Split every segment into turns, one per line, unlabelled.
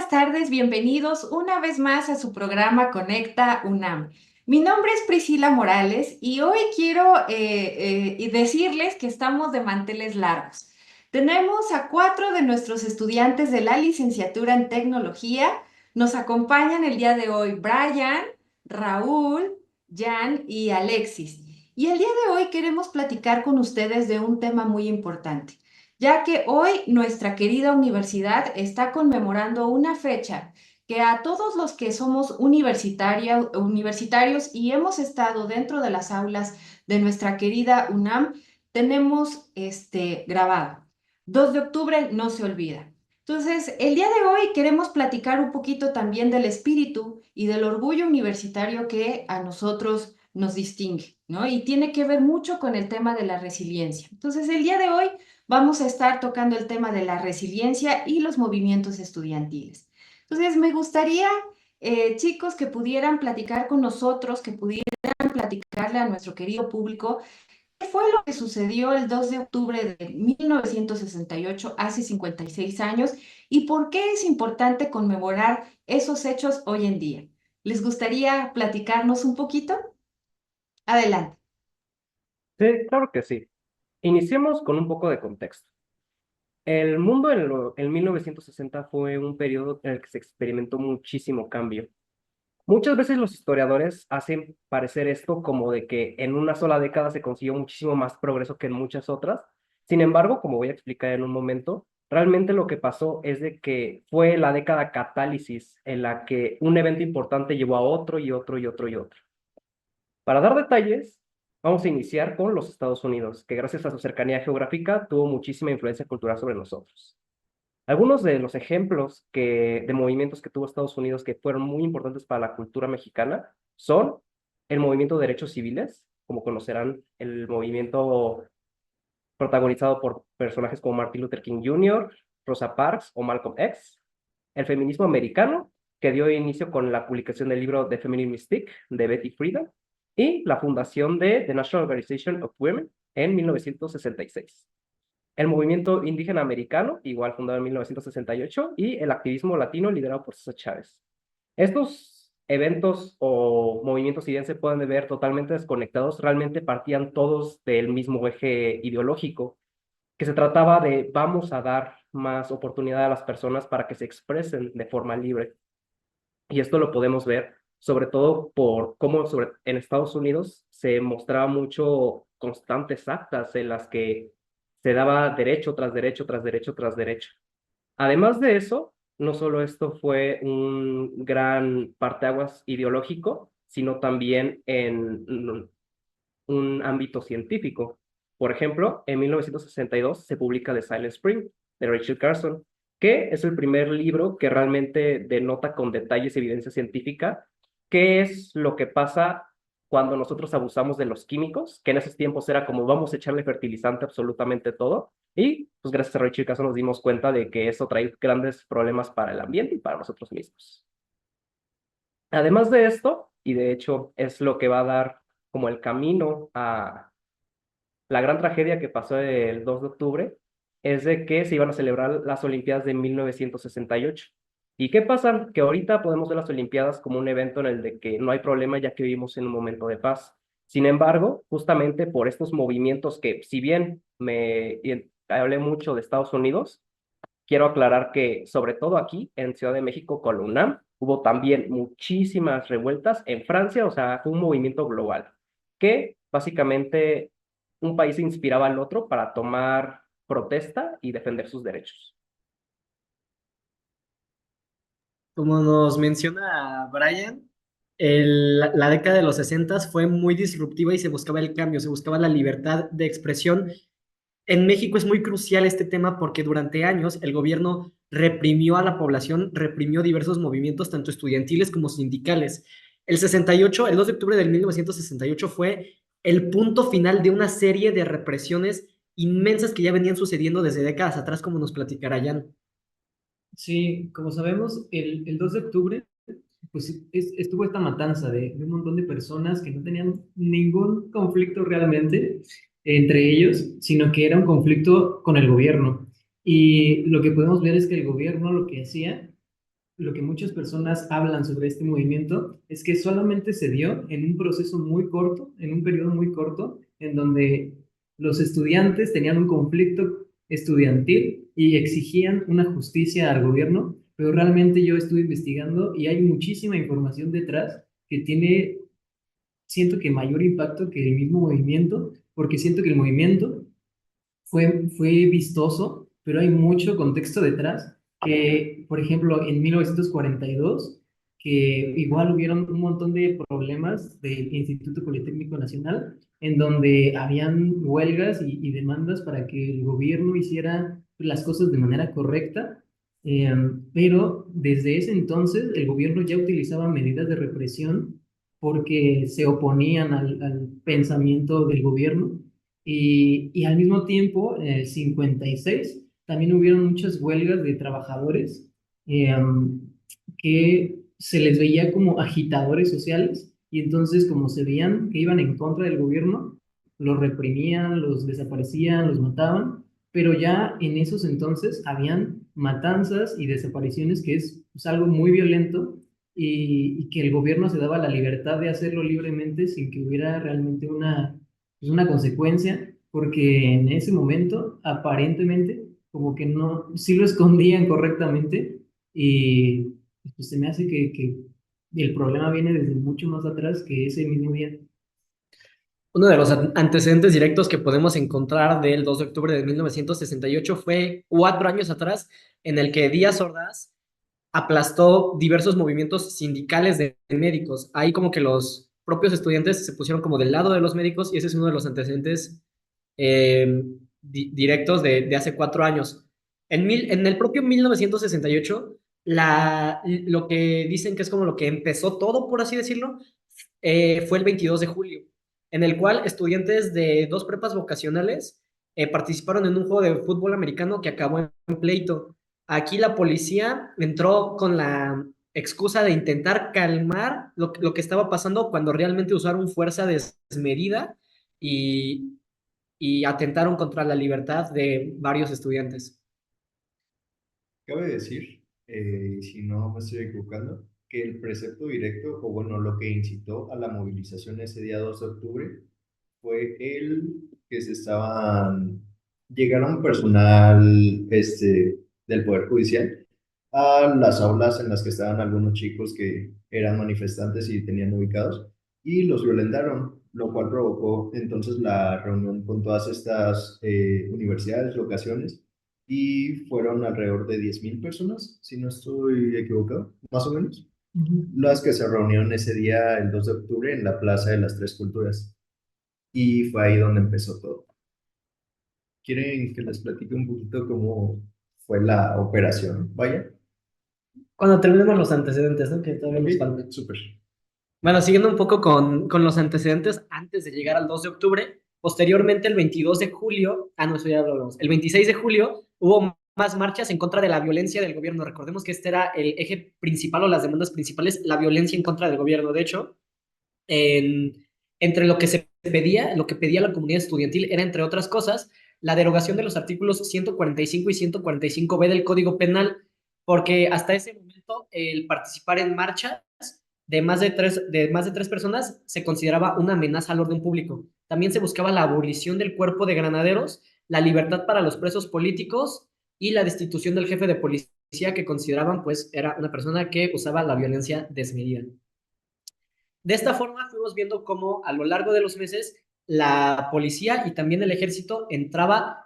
buenas tardes, bienvenidos una vez más a su programa Conecta UNAM. Mi nombre es Priscila Morales y hoy quiero decirles que estamos de manteles largos. Tenemos a 4 de nuestros estudiantes de la licenciatura en tecnología. Nos acompañan el día de hoy Brian, Raúl, Jan y Alexis. Y el día de hoy queremos platicar con ustedes de un tema muy importante, ya que hoy nuestra querida universidad está conmemorando una fecha que a todos los que somos universitarios y hemos estado dentro de las aulas de nuestra querida UNAM, tenemos grabado. 2 de octubre no se olvida. Entonces, el día de hoy queremos platicar un poquito también del espíritu y del orgullo universitario que a nosotros nos distingue, ¿no? Y tiene que ver mucho con el tema de la resiliencia. Entonces, el día de hoy vamos a estar tocando el tema de la resiliencia y los movimientos estudiantiles. Entonces, me gustaría, chicos, que pudieran platicar con nosotros, que pudieran platicarle a nuestro querido público qué fue lo que sucedió el 2 de octubre de 1968, hace 56 años, y por qué es importante conmemorar esos hechos hoy en día. ¿Les gustaría platicarnos un poquito? Adelante.
Sí, claro que sí. Iniciemos con un poco de contexto. El mundo en 1960 fue un periodo en el que se experimentó muchísimo cambio. Muchas veces los historiadores hacen parecer esto como de que en una sola década se consiguió muchísimo más progreso que en muchas otras. Sin embargo, como voy a explicar en un momento, realmente lo que pasó es de que fue la década catálisis en la que un evento importante llevó a otro y otro y otro y otro. Para dar detalles, vamos a iniciar con los Estados Unidos, que gracias a su cercanía geográfica tuvo muchísima influencia cultural sobre nosotros. Algunos de los ejemplos de movimientos que tuvo Estados Unidos que fueron muy importantes para la cultura mexicana son el movimiento de derechos civiles, como conocerán, el movimiento protagonizado por personajes como Martin Luther King Jr., Rosa Parks o Malcolm X, el feminismo americano, que dio inicio con la publicación del libro The Feminine Mystique de Betty Friedan, y la fundación de The National Organization of Women en 1966. El movimiento indígena americano, igual fundado en 1968, y el activismo latino liderado por César Chávez. Estos eventos o movimientos, si bien se pueden ver totalmente desconectados, realmente partían todos del mismo eje ideológico, que se trataba de vamos a dar más oportunidad a las personas para que se expresen de forma libre. Y esto lo podemos ver sobre todo por cómo en Estados Unidos se mostraba mucho constantes actas en las que se daba derecho tras derecho tras derecho tras derecho. Además de eso, no solo esto fue un gran parteaguas ideológico, sino también en un ámbito científico. Por ejemplo, en 1962 se publica The Silent Spring de Rachel Carson, que es el primer libro que realmente denota con detalles y evidencia científica qué es lo que pasa cuando nosotros abusamos de los químicos, que en esos tiempos era como vamos a echarle fertilizante a absolutamente todo, y pues gracias a Rachel Carson nos dimos cuenta de que eso trae grandes problemas para el ambiente y para nosotros mismos. Además de esto, y de hecho es lo que va a dar como el camino a la gran tragedia que pasó el 2 de octubre, es de que se iban a celebrar las Olimpiadas de 1968. ¿Y qué pasa? Que ahorita podemos ver las Olimpiadas como un evento en el de que no hay problema ya que vivimos en un momento de paz. Sin embargo, justamente por estos movimientos que, si bien hablé mucho de Estados Unidos, quiero aclarar que, sobre todo aquí, en Ciudad de México, con la UNAM, hubo también muchísimas revueltas en Francia, o sea, fue un movimiento global, que básicamente un país se inspiraba al otro para tomar protesta y defender sus derechos.
Como nos menciona Brian, la década de los 60 fue muy disruptiva y se buscaba el cambio, se buscaba la libertad de expresión. En México es muy crucial este tema porque durante años el gobierno reprimió a la población, reprimió diversos movimientos, tanto estudiantiles como sindicales. El 2 de octubre de 1968 fue el punto final de una serie de represiones inmensas que ya venían sucediendo desde décadas atrás, como nos platicará Jan.
Sí, como sabemos, el 2 de octubre pues estuvo esta matanza de un montón de personas que no tenían ningún conflicto realmente entre ellos, sino que era un conflicto con el gobierno. Y lo que podemos ver es que el gobierno lo que hacía lo que muchas personas hablan sobre este movimiento es que solamente se dio en un proceso muy corto, en un periodo muy corto, en donde los estudiantes tenían un conflicto estudiantil y exigían una justicia al gobierno, pero realmente yo estuve investigando y hay muchísima información detrás que tiene, siento que mayor impacto que el mismo movimiento, porque siento que el movimiento fue vistoso, pero hay mucho contexto detrás, que por ejemplo en 1942, que igual hubieron un montón de problemas del Instituto Politécnico Nacional, en donde habían huelgas y demandas para que el gobierno hiciera las cosas de manera correcta, eh, pero desde ese entonces el gobierno ya utilizaba medidas de represión porque se oponían al pensamiento del gobierno y al mismo tiempo, en el 56, también hubieron muchas huelgas de trabajadores eh, que se les veía como agitadores sociales y entonces como se veían que iban en contra del gobierno, los reprimían, los desaparecían, los mataban, pero ya en esos entonces habían matanzas y desapariciones que es pues, algo muy violento y que el gobierno se daba la libertad de hacerlo libremente sin que hubiera realmente es una consecuencia, porque en ese momento, aparentemente, como que no, sí lo escondían correctamente, y pues se me hace que el problema viene desde mucho más atrás que ese mismo día.
Uno de los antecedentes directos que podemos encontrar del 2 de octubre de 1968 fue 4 años atrás, en el que Díaz Ordaz aplastó diversos movimientos sindicales de médicos. Ahí como que los propios estudiantes se pusieron como del lado de los médicos y ese es uno de los antecedentes directos de hace 4 años. En el propio 1968, lo que dicen que es como lo que empezó todo, por así decirlo, fue el 22 de julio, en el cual estudiantes de dos prepas vocacionales participaron en un juego de fútbol americano que acabó en pleito. Aquí la policía entró con la excusa de intentar calmar lo que estaba pasando cuando realmente usaron fuerza desmedida y, y atentaron contra la libertad de varios estudiantes.
Cabe decir, si no me estoy equivocando, que el precepto directo, o bueno, lo que incitó a la movilización ese día 2 de octubre, fue el que llegaron personal del Poder Judicial a las aulas en las que estaban algunos chicos que eran manifestantes y tenían ubicados, y los violentaron, lo cual provocó entonces la reunión con todas estas universidades, locaciones, y fueron alrededor de 10.000 personas, si no estoy equivocado, más o menos, las que se reunieron ese día, el 2 de octubre, en la Plaza de las Tres Culturas. Y fue ahí donde empezó todo. ¿Quieren que les platique un poquito cómo fue la operación? Vaya.
Cuando terminemos los antecedentes, ¿no? Que todavía nos falta.
Súper.
Bueno, siguiendo un poco con los antecedentes, antes de llegar al 2 de octubre, posteriormente el 22 de julio, no, eso ya lo hablamos, el 26 de julio hubo más marchas en contra de la violencia del gobierno. Recordemos que este era el eje principal o las demandas principales, la violencia en contra del gobierno. De hecho, entre lo que se pedía, lo que pedía la comunidad estudiantil era, entre otras cosas, la derogación de los artículos 145 y 145b del Código Penal, porque hasta ese momento el participar en marchas de más de tres personas se consideraba una amenaza al orden público. También se buscaba la abolición del cuerpo de granaderos, la libertad para los presos políticos y la destitución del jefe de policía, que consideraban pues era una persona que usaba la violencia desmedida. De esta forma fuimos viendo cómo a lo largo de los meses la policía y también el ejército entraba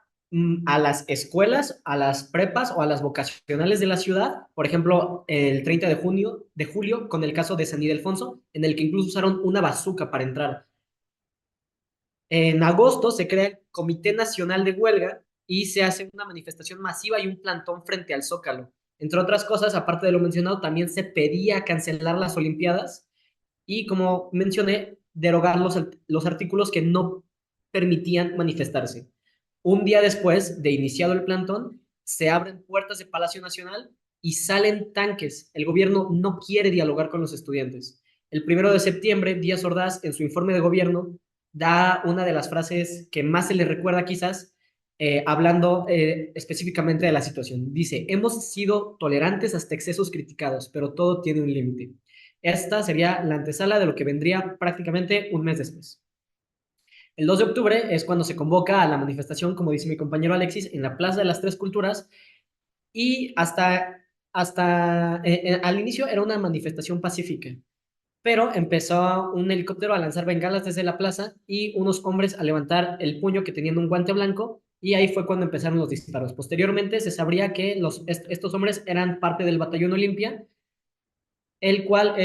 a las escuelas, a las prepas o a las vocacionales de la ciudad, por ejemplo, el 30 de julio con el caso de San Ildefonso, en el que incluso usaron una bazuca para entrar. En agosto se crea el Comité Nacional de Huelga y se hace una manifestación masiva y un plantón frente al Zócalo. Entre otras cosas, aparte de lo mencionado, también se pedía cancelar las Olimpiadas y, como mencioné, derogar los artículos que no permitían manifestarse. Un día después de iniciado el plantón, se abren puertas de Palacio Nacional y salen tanques. El gobierno no quiere dialogar con los estudiantes. El 1 de septiembre, Díaz Ordaz, en su informe de gobierno, da una de las frases que más se le recuerda quizás, hablando específicamente de la situación. Dice, hemos sido tolerantes hasta excesos criticados, pero todo tiene un límite. Esta sería la antesala de lo que vendría prácticamente un mes después. El 2 de octubre es cuando se convoca a la manifestación, como dice mi compañero Alexis, en la Plaza de las Tres Culturas y hasta al inicio era una manifestación pacífica, pero empezó un helicóptero a lanzar bengalas desde la plaza y unos hombres a levantar el puño que tenían un guante blanco y ahí fue cuando empezaron los disparos. Posteriormente se sabría que estos hombres eran parte del Batallón Olimpia, el cual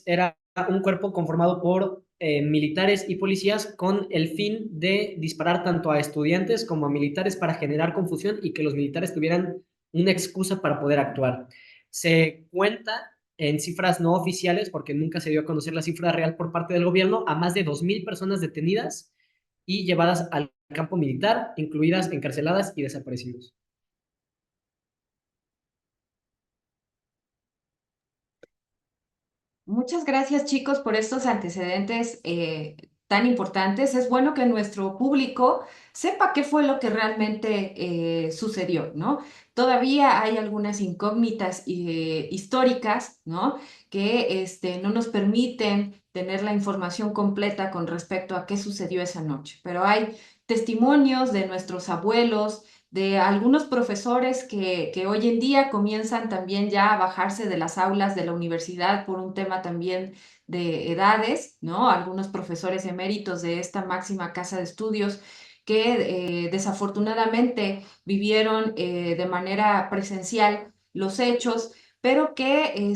era un cuerpo conformado por militares y policías con el fin de disparar tanto a estudiantes como a militares para generar confusión y que los militares tuvieran una excusa para poder actuar. Se cuenta en cifras no oficiales, porque nunca se dio a conocer la cifra real por parte del gobierno, a más de 2.000 personas detenidas y llevadas al campo militar, incluidas encarceladas y desaparecidos.
Muchas gracias, chicos, por estos antecedentes tan importantes. Es bueno que nuestro público sepa qué fue lo que realmente sucedió, ¿no? Todavía hay algunas incógnitas históricas, ¿no? Que no nos permiten tener la información completa con respecto a qué sucedió esa noche. Pero hay testimonios de nuestros abuelos, de algunos profesores que hoy en día comienzan también ya a bajarse de las aulas de la universidad por un tema también de edades, ¿no? Algunos profesores eméritos de esta máxima casa de estudios que desafortunadamente vivieron de manera presencial los hechos, pero que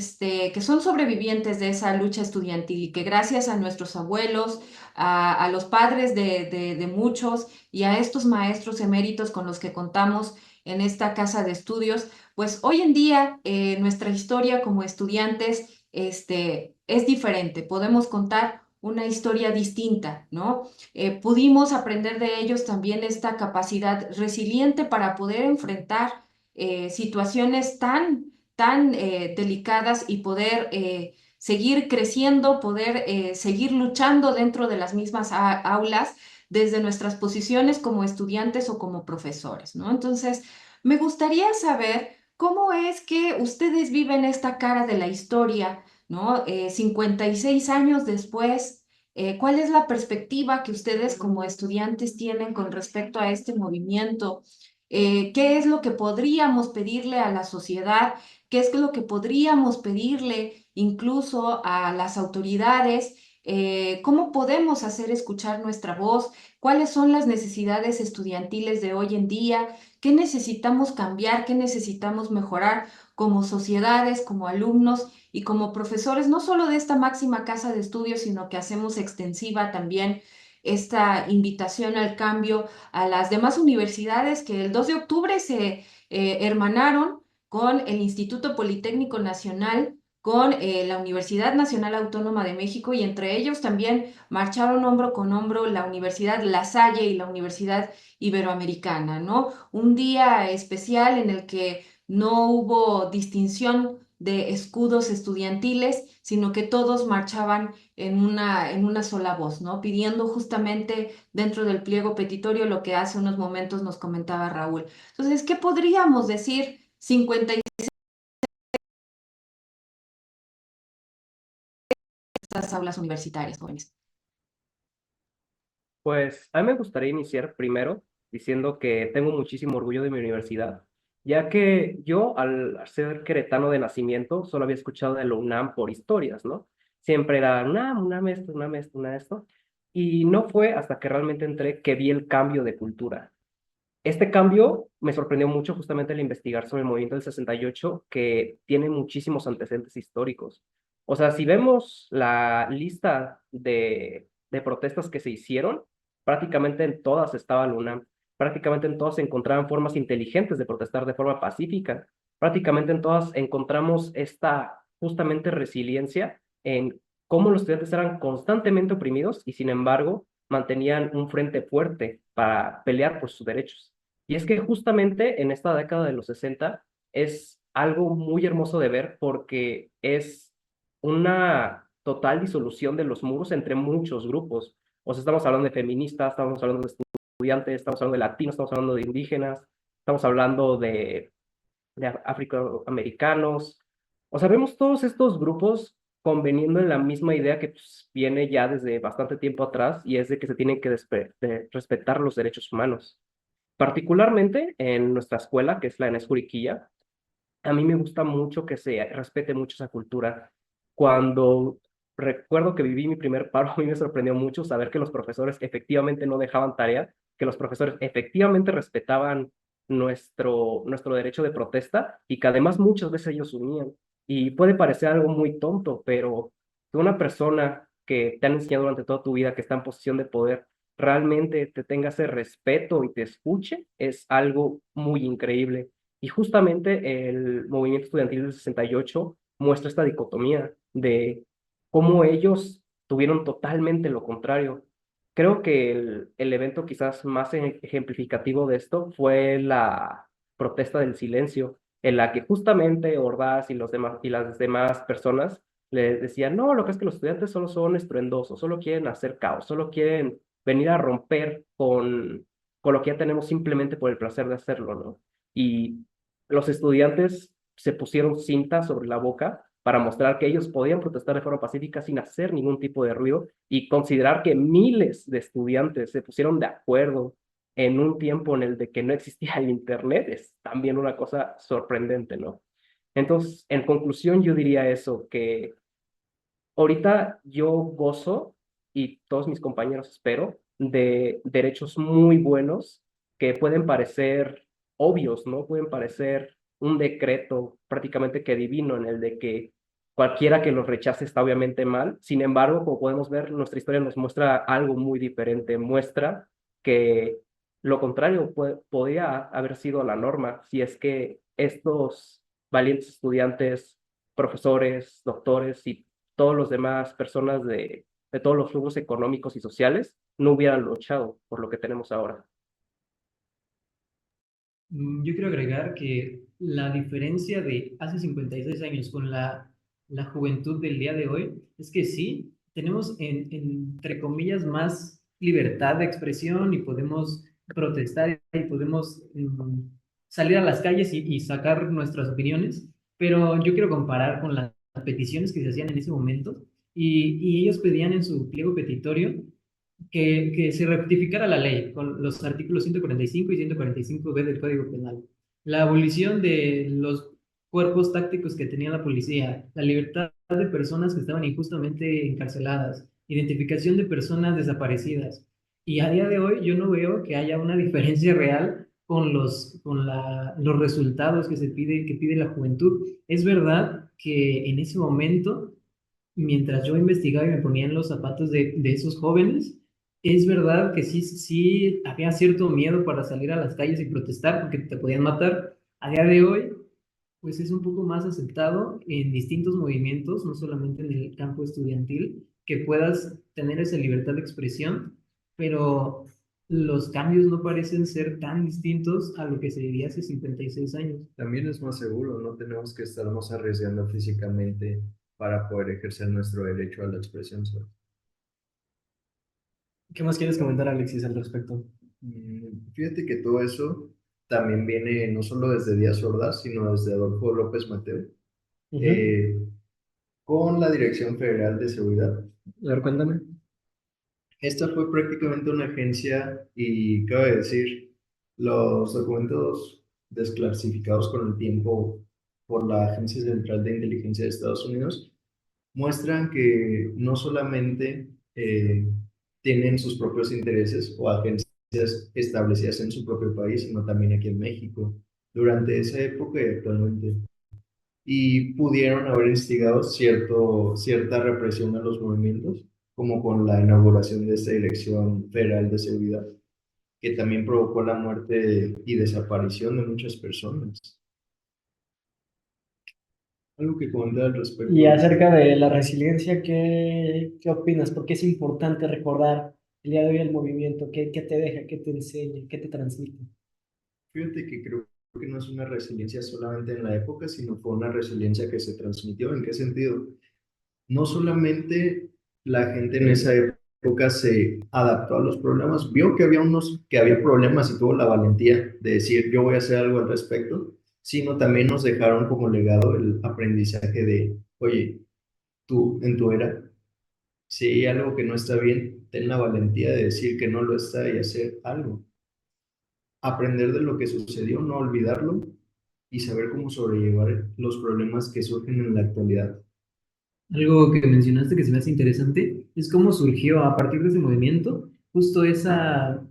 son sobrevivientes de esa lucha estudiantil y que gracias a nuestros abuelos, a los padres de muchos, y a estos maestros eméritos con los que contamos en esta casa de estudios, pues hoy en día nuestra historia como estudiantes es diferente. Podemos contar una historia distinta, ¿no? Pudimos aprender de ellos también esta capacidad resiliente para poder enfrentar situaciones tan delicadas y poder seguir creciendo, poder seguir luchando dentro de las mismas aulas desde nuestras posiciones como estudiantes o como profesores, ¿no? Entonces, me gustaría saber cómo es que ustedes viven esta cara de la historia, ¿no? 56 años después, ¿cuál es la perspectiva que ustedes como estudiantes tienen con respecto a este movimiento? ¿Qué es lo que podríamos pedirle a la sociedad? ¿Qué es lo que podríamos pedirle incluso a las autoridades? ¿Cómo podemos hacer escuchar nuestra voz? ¿Cuáles son las necesidades estudiantiles de hoy en día? ¿Qué necesitamos cambiar? ¿Qué necesitamos mejorar como sociedades, como alumnos y como profesores, no solo de esta máxima casa de estudios, sino que hacemos extensiva también esta invitación al cambio a las demás universidades que el 2 de octubre se hermanaron con el Instituto Politécnico Nacional, con la Universidad Nacional Autónoma de México y entre ellos también marcharon hombro con hombro la Universidad La Salle y la Universidad Iberoamericana, ¿no? Un día especial en el que no hubo distinción de escudos estudiantiles, sino que todos marchaban en una sola voz, ¿no? Pidiendo justamente dentro del pliego petitorio lo que hace unos momentos nos comentaba Raúl. Entonces, ¿qué podríamos decir 50 estas aulas universitarias, jóvenes?
Pues a mí me gustaría iniciar primero diciendo que tengo muchísimo orgullo de mi universidad, ya que yo al ser queretano de nacimiento solo había escuchado de la UNAM por historias, ¿no? Siempre era UNAM, UNAM esto, UNAM esto, UNAM esto. Y no fue hasta que realmente entré que vi el cambio de cultura. Este cambio me sorprendió mucho justamente al investigar sobre el movimiento del 68, que tiene muchísimos antecedentes históricos. O sea, si vemos la lista de protestas que se hicieron, prácticamente en todas estaba la UNAM, prácticamente en todas se encontraban formas inteligentes de protestar de forma pacífica, prácticamente en todas encontramos esta justamente resiliencia en cómo los estudiantes eran constantemente oprimidos y sin embargo mantenían un frente fuerte para pelear por sus derechos. Y es que justamente en esta década de los 60 es algo muy hermoso de ver porque es una total disolución de los muros entre muchos grupos. O sea, estamos hablando de feministas, estamos hablando de estudiantes, estamos hablando de latinos, estamos hablando de indígenas, estamos hablando de afroamericanos. O sea, vemos todos estos grupos conveniendo en la misma idea que pues, viene ya desde bastante tiempo atrás y es de que se tienen que respetar los derechos humanos. Particularmente en nuestra escuela, que es la Enes Juriquilla, a mí me gusta mucho que se respete mucho esa cultura. Cuando recuerdo que viví mi primer paro, a mí me sorprendió mucho saber que los profesores efectivamente no dejaban tarea, que los profesores efectivamente respetaban nuestro derecho de protesta y que además muchas veces ellos unían. Y puede parecer algo muy tonto, pero que una persona que te han enseñado durante toda tu vida que está en posición de poder realmente te tenga ese respeto y te escuche es algo muy increíble. Y justamente el movimiento estudiantil del 68 muestra esta dicotomía de cómo ellos tuvieron totalmente lo contrario. Creo que el evento quizás más ejemplificativo de esto fue la protesta del silencio, en la que justamente Ordaz y, los demás, y las demás personas le decían, no, lo que es que los estudiantes solo son estruendosos, solo quieren hacer caos, solo quieren venir a romper con lo que ya tenemos simplemente por el placer de hacerlo, ¿no? Y los estudiantes se pusieron cinta sobre la boca para mostrar que ellos podían protestar de forma pacífica sin hacer ningún tipo de ruido y considerar que miles de estudiantes se pusieron de acuerdo en un tiempo en el de que no existía el Internet es también una cosa sorprendente, ¿no? Entonces, en conclusión, yo diría eso, que ahorita yo gozo, y todos mis compañeros espero, de derechos muy buenos que pueden parecer obvios, ¿no? Pueden parecer un decreto prácticamente que divino en el de que cualquiera que los rechace está obviamente mal. Sin embargo, como podemos ver, nuestra historia nos muestra algo muy diferente. Muestra que lo contrario podría haber sido la norma si es que estos valientes estudiantes, profesores, doctores y todos los demás personas de todos los flujos económicos y sociales no hubieran luchado por lo que tenemos ahora.
Yo quiero agregar que la diferencia de hace 56 años con la juventud del día de hoy es que sí, tenemos entre comillas más libertad de expresión y podemos protestar y podemos salir a las calles y sacar nuestras opiniones, pero yo quiero comparar con las peticiones que se hacían en ese momento y ellos pedían en su pliego petitorio que se rectificara la ley con los artículos 145 y 145b del Código Penal. La abolición de los cuerpos tácticos que tenía la policía, la libertad de personas que estaban injustamente encarceladas, identificación de personas desaparecidas. Y a día de hoy yo no veo que haya una diferencia real con los resultados que pide la juventud. Es verdad que en ese momento, mientras yo investigaba y me ponía en los zapatos de esos jóvenes, es verdad que sí había cierto miedo para salir a las calles y protestar porque te podían matar. A día de hoy, pues es un poco más aceptado en distintos movimientos, no solamente en el campo estudiantil, que puedas tener esa libertad de expresión, pero los cambios no parecen ser tan distintos a lo que se vivía hace 56 años.
También es más seguro, no tenemos que estarnos arriesgando físicamente para poder ejercer nuestro derecho a la expresión.
¿Qué más quieres comentar, Alexis, al respecto?
Fíjate que todo eso también viene no solo desde Díaz Ordaz, sino desde Adolfo López Mateo, eh, con la Dirección Federal de Seguridad.
A ver, cuéntame.
Esta fue prácticamente una agencia y cabe decir, los documentos desclasificados con el tiempo por la Agencia Central de Inteligencia de Estados Unidos muestran que no solamente tienen sus propios intereses o agencias establecidas en su propio país, sino también aquí en México, durante esa época y actualmente. Y pudieron haber instigado cierta represión a los movimientos, como con la inauguración de esta Dirección Federal de Seguridad, que también provocó la muerte y desaparición de muchas personas. Algo que comentar al respecto.
Y acerca de la resiliencia, ¿qué opinas? ¿Por qué es importante recordar el día de hoy el movimiento? ¿Qué te deja? ¿Qué te enseña? ¿Qué te transmite?
Fíjate que creo que no es una resiliencia solamente en la época, sino fue una resiliencia que se transmitió. ¿En qué sentido? No solamente la gente en esa época se adaptó a los problemas, vio que había problemas y tuvo la valentía de decir yo voy a hacer algo al respecto, sino también nos dejaron como legado el aprendizaje de, oye, tú en tu era, si hay algo que no está bien, ten la valentía de decir que no lo está y hacer algo. Aprender de lo que sucedió, no olvidarlo y saber cómo sobrellevar los problemas que surgen en la actualidad.
Algo que mencionaste que se me hace interesante es cómo surgió a partir de ese movimiento justo esa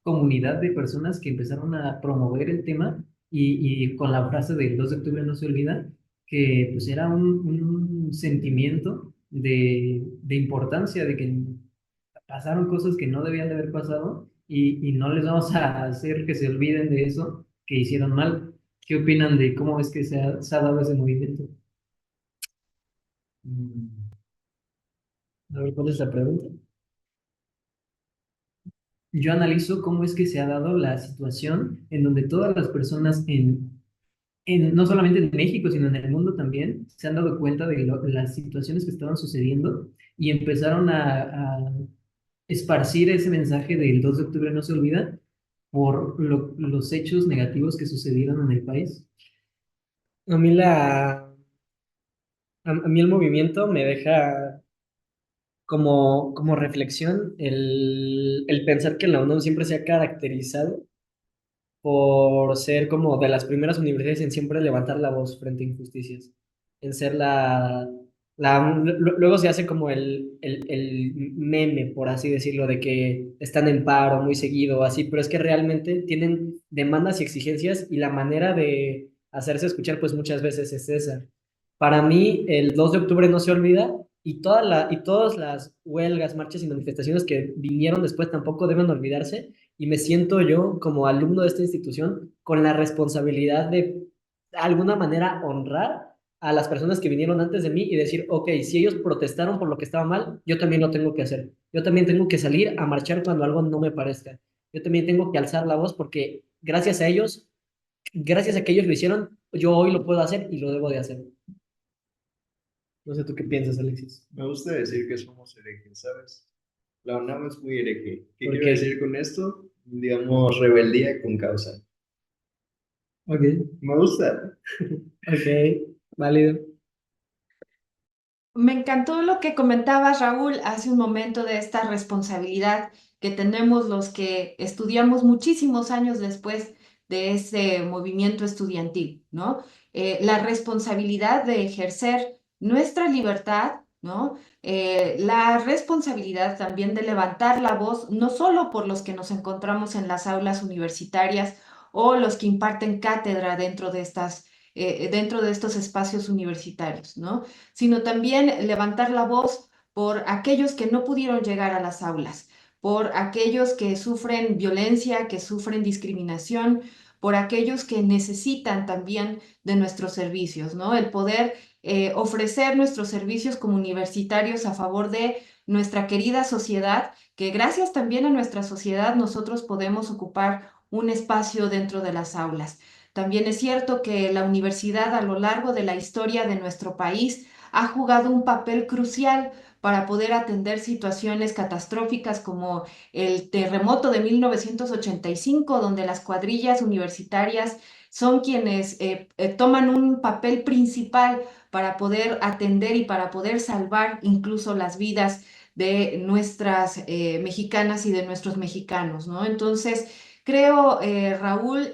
comunidad de personas que empezaron a promover el tema y con la frase del 2 de octubre no se olvida, que pues era un sentimiento de importancia, de que pasaron cosas que no debían de haber pasado y no les vamos a hacer que se olviden de eso que hicieron mal. ¿Qué opinan de cómo es que se ha dado ese movimiento?
Mm.
A ver, ¿cuál es la pregunta? Yo analizo cómo es que se ha dado la situación en donde todas las personas no solamente en México, sino en el mundo también, se han dado cuenta de las situaciones que estaban sucediendo y empezaron a esparcir ese mensaje del 2 de octubre no se olvida por los hechos negativos que sucedieron en el país.
A mí a mí el movimiento me deja como reflexión el pensar que la UNAM siempre se ha caracterizado por ser como de las primeras universidades en siempre levantar la voz frente a injusticias, en ser luego se hace como el meme, por así decirlo, de que están en paro muy seguido, así, pero es que realmente tienen demandas y exigencias y la manera de hacerse escuchar, pues muchas veces es esa. Para mí, el 2 de octubre no se olvida y todas las huelgas, marchas y manifestaciones que vinieron después tampoco deben olvidarse y me siento yo como alumno de esta institución con la responsabilidad de alguna manera honrar a las personas que vinieron antes de mí y decir, ok, si ellos protestaron por lo que estaba mal, yo también lo tengo que hacer. Yo también tengo que salir a marchar cuando algo no me parezca. Yo también tengo que alzar la voz porque gracias a ellos, gracias a que ellos lo hicieron, yo hoy lo puedo hacer y lo debo de hacer. No sé tú qué piensas, Alexis.
Me gusta decir que somos herejes, ¿sabes? La UNAM es muy hereje. ¿Qué
¿Por
quiero
qué?
decir con esto? Digamos, rebeldía con causa.
Ok,
Me gusta.
ok, válido.
Me encantó lo que comentabas, Raúl, hace un momento de esta responsabilidad que tenemos los que estudiamos muchísimos años después de ese movimiento estudiantil, ¿no? La responsabilidad de ejercer nuestra libertad, ¿no? La responsabilidad también de levantar la voz, no solo por los que nos encontramos en las aulas universitarias o los que imparten cátedra dentro de estos espacios universitarios, ¿no? Sino también levantar la voz por aquellos que no pudieron llegar a las aulas, por aquellos que sufren violencia, que sufren discriminación, por aquellos que necesitan también de nuestros servicios, ¿no? El poder ofrecer nuestros servicios como universitarios a favor de nuestra querida sociedad, que gracias también a nuestra sociedad nosotros podemos ocupar un espacio dentro de las aulas. También es cierto que la universidad a lo largo de la historia de nuestro país ha jugado un papel crucial para poder atender situaciones catastróficas como el terremoto de 1985, donde las cuadrillas universitarias son quienes toman un papel principal para poder atender y para poder salvar incluso las vidas de nuestras mexicanas y de nuestros mexicanos, ¿no? Entonces, creo, Raúl,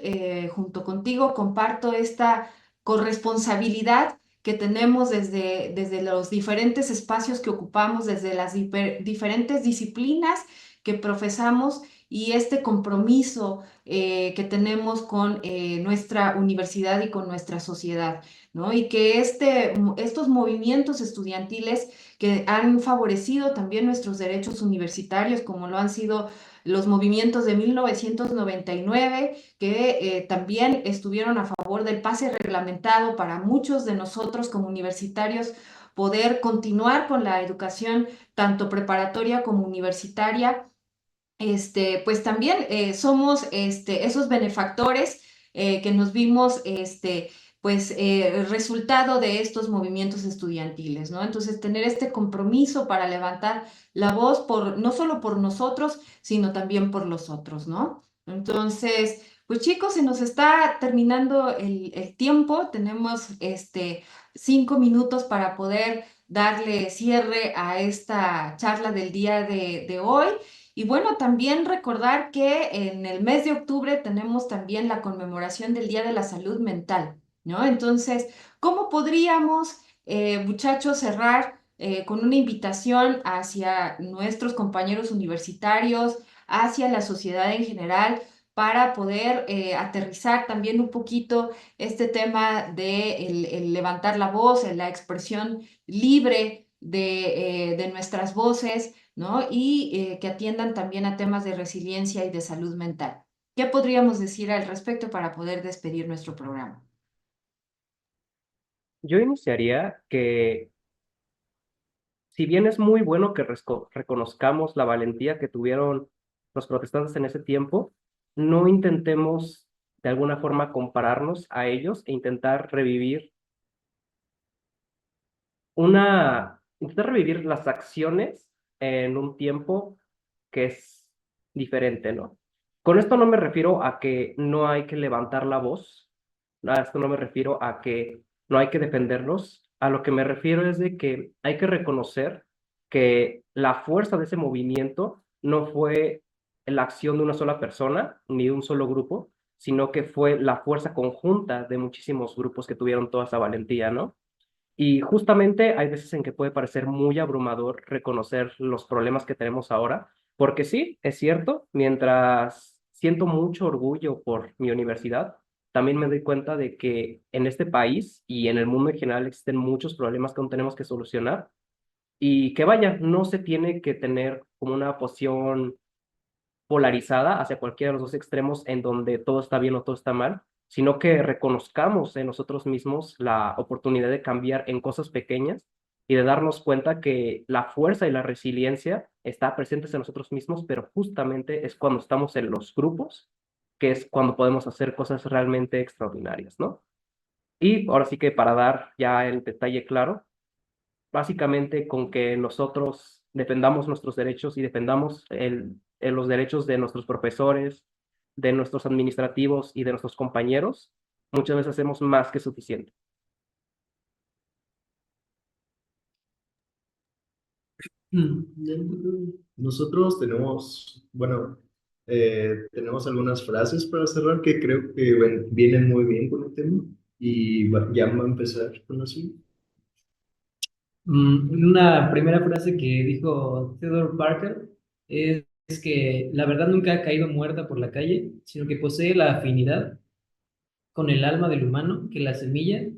junto contigo, comparto esta corresponsabilidad que tenemos desde los diferentes espacios que ocupamos, desde las diferentes disciplinas que profesamos y este compromiso que tenemos con nuestra universidad y con nuestra sociedad, ¿no? Y que estos movimientos estudiantiles que han favorecido también nuestros derechos universitarios, como lo han sido los movimientos de 1999, que también estuvieron a favor del pase reglamentado para muchos de nosotros como universitarios poder continuar con la educación tanto preparatoria como universitaria. Pues también somos esos benefactores que nos vimos pues resultado de estos movimientos estudiantiles, ¿no? Entonces, tener este compromiso para levantar la voz por, no solo por nosotros, sino también por los otros, ¿no? Entonces, pues chicos, se nos está terminando el tiempo, tenemos 5 minutos para poder darle cierre a esta charla del día de hoy. Y bueno, también recordar que en el mes de octubre tenemos también la conmemoración del Día de la Salud Mental, ¿no? Entonces, ¿cómo podríamos, muchachos, cerrar con una invitación hacia nuestros compañeros universitarios, hacia la sociedad en general, para poder aterrizar también un poquito este tema de el levantar la voz, la expresión libre de nuestras voces, ¿no? Y que atiendan también a temas de resiliencia y de salud mental? ¿Qué podríamos decir al respecto para poder despedir nuestro programa?
Yo iniciaría que, si bien es muy bueno que reconozcamos la valentía que tuvieron los protestantes en ese tiempo, no intentemos de alguna forma compararnos a ellos e intentar revivir las acciones en un tiempo que es diferente, ¿no? Con esto no me refiero a que no hay que levantar la voz, a esto no me refiero a que no hay que defenderlos, a lo que me refiero es de que hay que reconocer que la fuerza de ese movimiento no fue la acción de una sola persona ni de un solo grupo, sino que fue la fuerza conjunta de muchísimos grupos que tuvieron toda esa valentía, ¿no? Y justamente hay veces en que puede parecer muy abrumador reconocer los problemas que tenemos ahora, porque sí, es cierto, mientras siento mucho orgullo por mi universidad, también me doy cuenta de que en este país y en el mundo en general existen muchos problemas que aún tenemos que solucionar y que vaya, no se tiene que tener como una posición polarizada hacia cualquiera de los dos extremos en donde todo está bien o todo está mal, sino que reconozcamos en nosotros mismos la oportunidad de cambiar en cosas pequeñas y de darnos cuenta que la fuerza y la resiliencia está presentes en nosotros mismos, pero justamente es cuando estamos en los grupos, que es cuando podemos hacer cosas realmente extraordinarias, ¿no? Y ahora sí que para dar ya el detalle claro, básicamente con que nosotros defendamos nuestros derechos y defendamos los derechos de nuestros profesores, de nuestros administrativos y de nuestros compañeros, muchas veces hacemos más que suficiente.
Nosotros tenemos, bueno, tenemos algunas frases para cerrar que creo que vienen muy bien con el tema y ya va a empezar con así.
Una primera frase que dijo Theodore Parker es que la verdad nunca ha caído muerta por la calle, sino que posee la afinidad con el alma del humano que la semilla,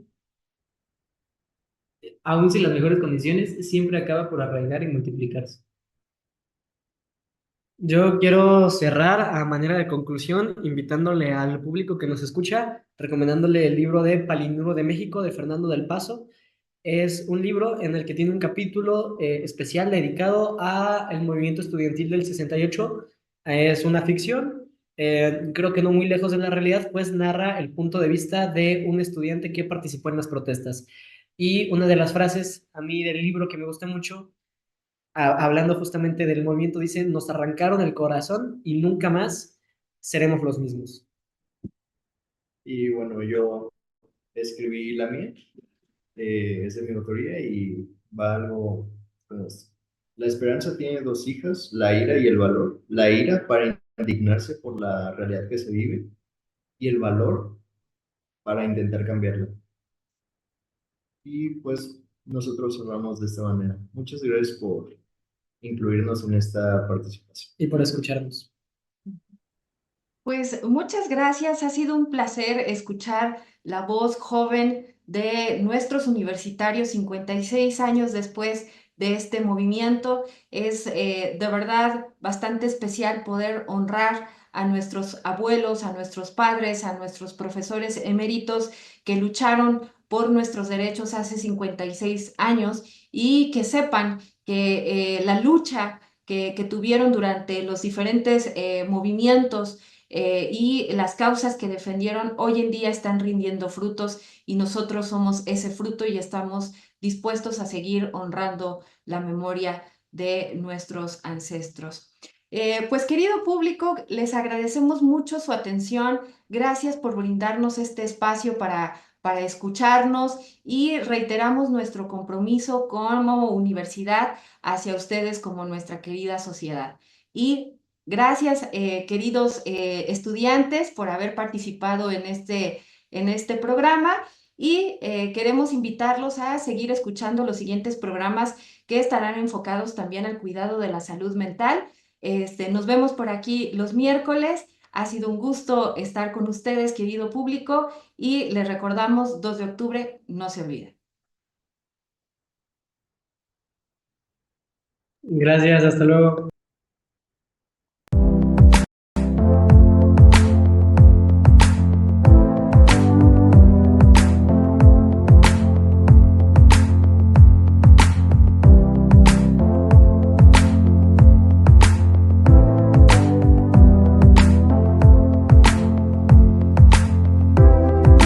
aun sin las mejores condiciones, siempre acaba por arraigar y multiplicarse.
Yo quiero cerrar a manera de conclusión, invitándole al público que nos escucha, recomendándole el libro de Palindromo de México de Fernando del Paso. Es un libro en el que tiene un capítulo especial dedicado al movimiento estudiantil del 68. Es una ficción, creo que no muy lejos de la realidad, pues narra el punto de vista de un estudiante que participó en las protestas. Y una de las frases a mí del libro que me gusta mucho, hablando justamente del movimiento, dice: nos arrancaron el corazón y nunca más seremos los mismos.
Y bueno, yo escribí la mía, es de mi autoría y va algo como esto. La esperanza tiene dos hijas, la ira y el valor. La ira para indignarse por la realidad que se vive y el valor para intentar cambiarla. Y pues nosotros cerramos de esta manera. Muchas gracias por incluirnos en esta participación.
Y por escucharnos.
Pues muchas gracias, ha sido un placer escuchar la voz joven de nuestros universitarios 56 años después de este movimiento. Es de verdad bastante especial poder honrar a nuestros abuelos, a nuestros padres, a nuestros profesores eméritos que lucharon por nuestros derechos hace 56 años y que sepan que la lucha que tuvieron durante los diferentes movimientos y las causas que defendieron hoy en día están rindiendo frutos y nosotros somos ese fruto y estamos dispuestos a seguir honrando la memoria de nuestros ancestros. Pues querido público, les agradecemos mucho su atención. Gracias por brindarnos este espacio para escucharnos y reiteramos nuestro compromiso como universidad hacia ustedes como nuestra querida sociedad. Y gracias, queridos estudiantes, por haber participado en este programa y queremos invitarlos a seguir escuchando los siguientes programas que estarán enfocados también al cuidado de la salud mental. Nos vemos por aquí los miércoles. Ha sido un gusto estar con ustedes, querido público, y les recordamos 2 de octubre, no se olviden.
Gracias, hasta luego.